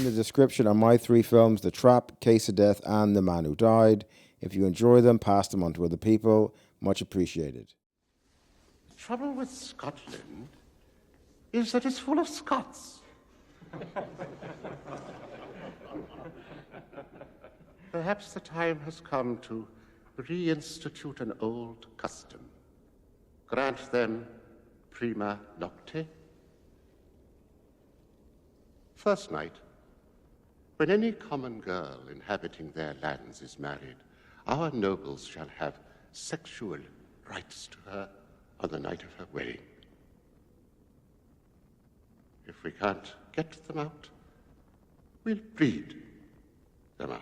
in the description are my 3 films, The Trap, Case of Death, and The Man Who Died. If you enjoy them, pass them on to other people. Much appreciated. The trouble with Scotland is that it's full of Scots. Perhaps the time has come to reinstitute an old custom. Grant them prima nocte. First night, when any common girl inhabiting their lands is married, our nobles shall have sexual rights to her on the night of her wedding. If we can't get them out, we'll breed them out.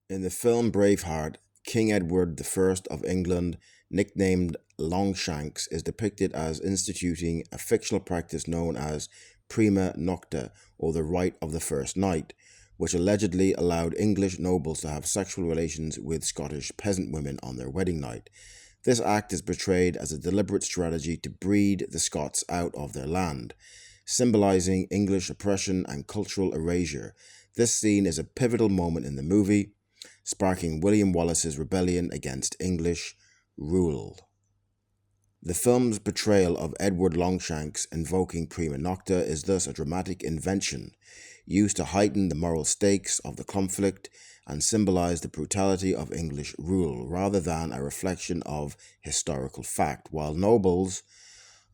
In the film Braveheart, King Edward I of England, nicknamed Longshanks, is depicted as instituting a fictional practice known as prima nocte, or the right of the first night, which allegedly allowed English nobles to have sexual relations with Scottish peasant women on their wedding night. This act is portrayed as a deliberate strategy to breed the Scots out of their land, symbolizing English oppression and cultural erasure. This scene is a pivotal moment in the movie, sparking William Wallace's rebellion against English rule. The film's portrayal of Edward Longshanks invoking prima nocte is thus a dramatic invention used to heighten the moral stakes of the conflict and symbolize the brutality of English rule rather than a reflection of historical fact. While nobles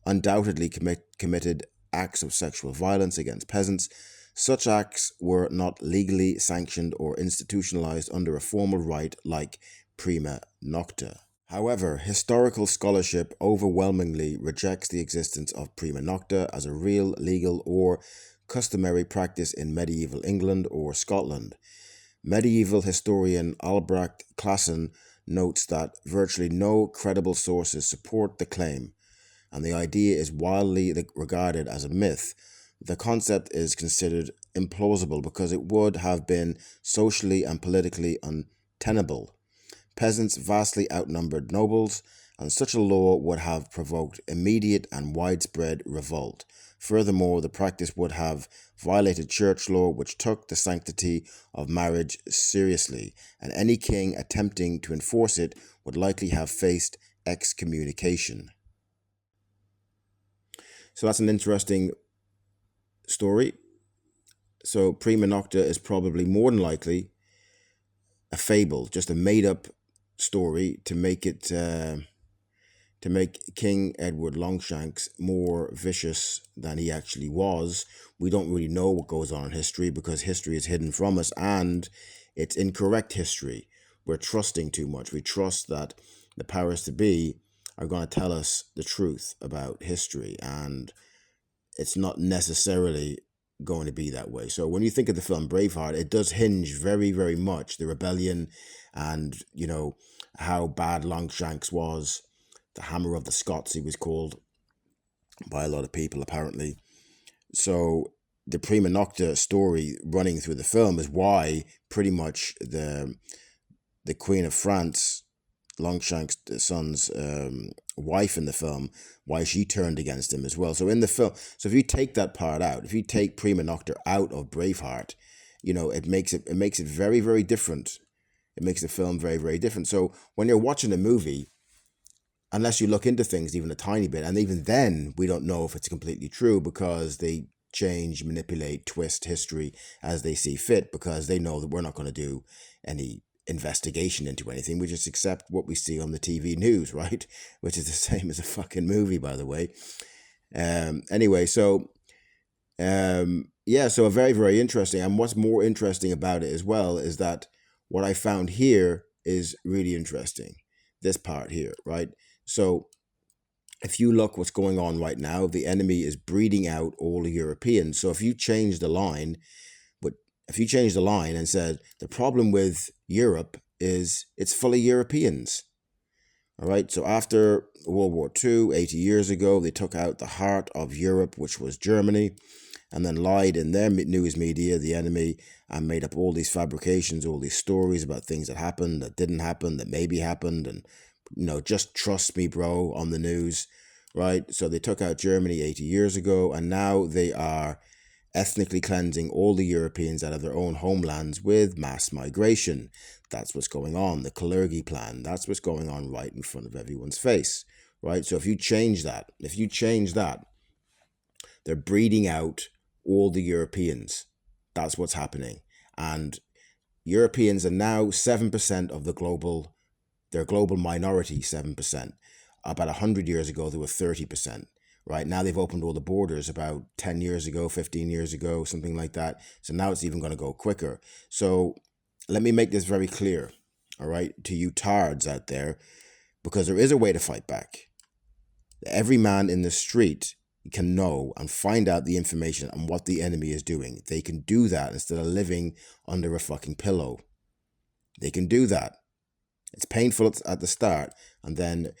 undoubtedly committed acts of sexual violence against peasants, such acts were not legally sanctioned or institutionalized under a formal rite like prima nocte. However, historical scholarship overwhelmingly rejects the existence of prima nocte as a real, legal, or customary practice in medieval England or Scotland. Medieval historian Albrecht Classen notes that virtually no credible sources support the claim, and the idea is widely regarded as a myth. The concept is considered implausible because it would have been socially and politically untenable. Peasants vastly outnumbered nobles, and such a law would have provoked immediate and widespread revolt. Furthermore, the practice would have violated church law, which took the sanctity of marriage seriously, and any king attempting to enforce it would likely have faced excommunication. So that's an interesting story. So prima nocte is probably more than likely a fable, just a made-up story to make King Edward Longshanks more vicious than he actually was. We don't really know what goes on in history because history is hidden from us, and it's incorrect history. We're trusting too much. We trust that the powers to be are going to tell us the truth about history, and it's not necessarily going to be that way. So when you think of the film Braveheart, it does hinge very, very much the rebellion and, how bad Longshanks was, the Hammer of the Scots he was called by a lot of people apparently. So the prima nocte story running through the film is why pretty much the Queen of France, Longshanks' son's wife in the film, why she turned against him as well. So in the film, so if you take that part out, if you take prima nocte out of Braveheart, it makes it very, very different. It makes the film very, very different. So when you're watching a movie, unless you look into things even a tiny bit, and even then we don't know if it's completely true because they change, manipulate, twist history as they see fit because they know that we're not going to do any investigation into anything. We just accept what we see on the TV news, right? Which is the same as a fucking movie, by the way. Anyway, so so very, very interesting. And what's more interesting about it as well is that what I found here is really interesting. This part here, right? So if you look what's going on right now, the enemy is breeding out all the Europeans. So if you change the line, and said the problem with Europe is it's full of Europeans. All right. So after World War II, 80 years ago, they took out the heart of Europe, which was Germany, and then lied in their news media, the enemy, and made up all these fabrications, all these stories about things that happened, that didn't happen, that maybe happened, and, just trust me, bro, on the news, right? So they took out Germany 80 years ago, and now they are ethnically cleansing all the Europeans out of their own homelands with mass migration. That's what's going on. The Kalergi plan. That's what's going on right in front of everyone's face. Right? So if you change that, they're breeding out all the Europeans. That's what's happening. And Europeans are now 7% of their global minority, 7%. About 100 years ago, they were 30%. Right now, they've opened all the borders about 10 years ago, 15 years ago, something like that. So now it's even going to go quicker. So let me make this very clear, all right, to you tards out there, because there is a way to fight back. Every man in the street can know and find out the information on what the enemy is doing. They can do that instead of living under a fucking pillow. They can do that. It's painful at the start, and then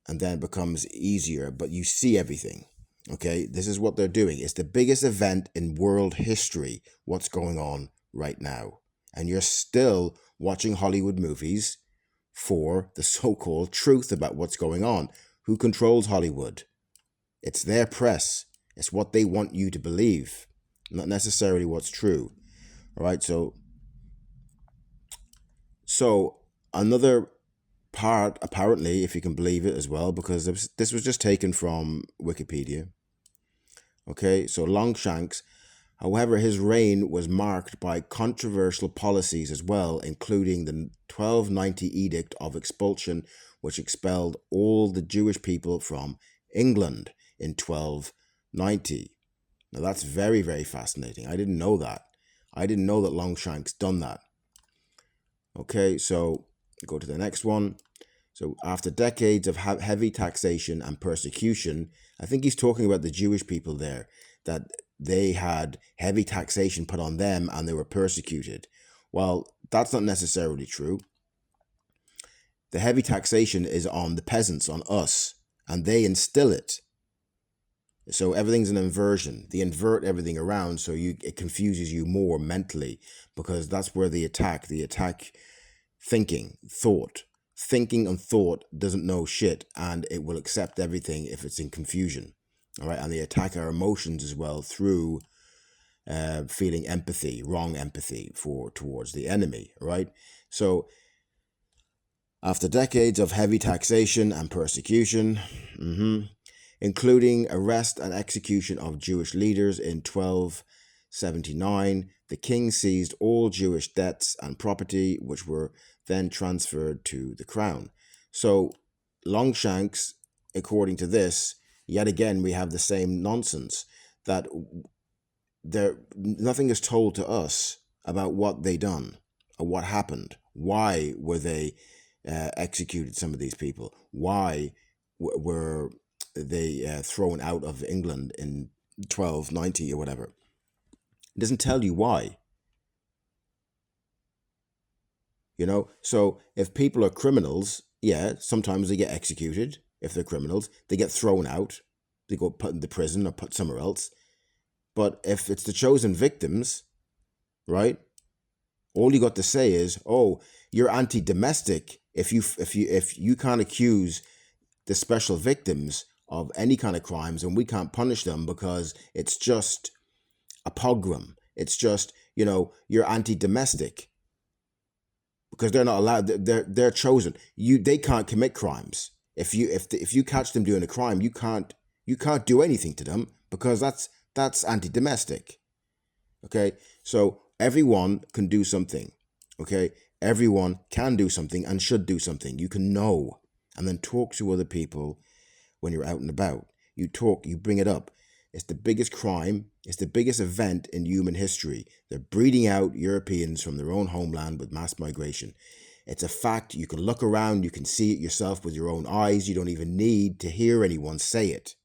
it becomes easier, but you see everything. Okay, this is what they're doing. It's the biggest event in world history, what's going on right now. And you're still watching Hollywood movies for the so-called truth about what's going on. Who controls Hollywood? It's their press. It's what they want you to believe, not necessarily what's true. All right, so another part, apparently, if you can believe it as well, because this was just taken from Wikipedia. Okay, so Longshanks, however, his reign was marked by controversial policies as well, including the 1290 Edict of Expulsion, which expelled all the Jewish people from England in 1290. Now that's very, very fascinating. I didn't know that. I didn't know that Longshanks done that. Okay, so go to the next one. So after decades of heavy taxation and persecution, I think he's talking about the Jewish people there, that they had heavy taxation put on them and they were persecuted. Well, that's not necessarily true. The heavy taxation is on the peasants, on us, and they instill it. So everything's an inversion. They invert everything around, so it confuses you more mentally, because that's where they attack thinking, thought. Thinking and thought doesn't know shit, and it will accept everything if it's in confusion. All right, and they attack our emotions as well through feeling empathy, wrong empathy towards the enemy. Right, so after decades of heavy taxation and persecution, including arrest and execution of Jewish leaders in 1279, the king seized all Jewish debts and property, which were then transferred to the crown. So Longshanks, according to this, yet again we have the same nonsense, that nothing is told to us about what they done or what happened. Why were they executed, some of these people? Why were they thrown out of England in 1290 or whatever? It doesn't tell you why. You know, so if people are criminals, yeah, sometimes they get executed. If they're criminals, they get thrown out. They go put in the prison or put somewhere else. But if it's the chosen victims, right? All you got to say is, "Oh, you're anti-domestic if you can't accuse the special victims of any kind of crimes, and we can't punish them because it's just a pogrom. It's just, you're anti-domestic." Because they're not allowed. They're chosen. They can't commit crimes. If you catch them doing a crime, you can't do anything to them, because that's anti-domestic. Okay, so everyone can do something. Okay, everyone can do something and should do something. You can know, and then talk to other people when you're out and about. You talk, you bring it up. It's the biggest crime. It's the biggest event in human history. They're breeding out Europeans from their own homeland with mass migration. It's a fact. You can look around. You can see it yourself with your own eyes. You don't even need to hear anyone say it.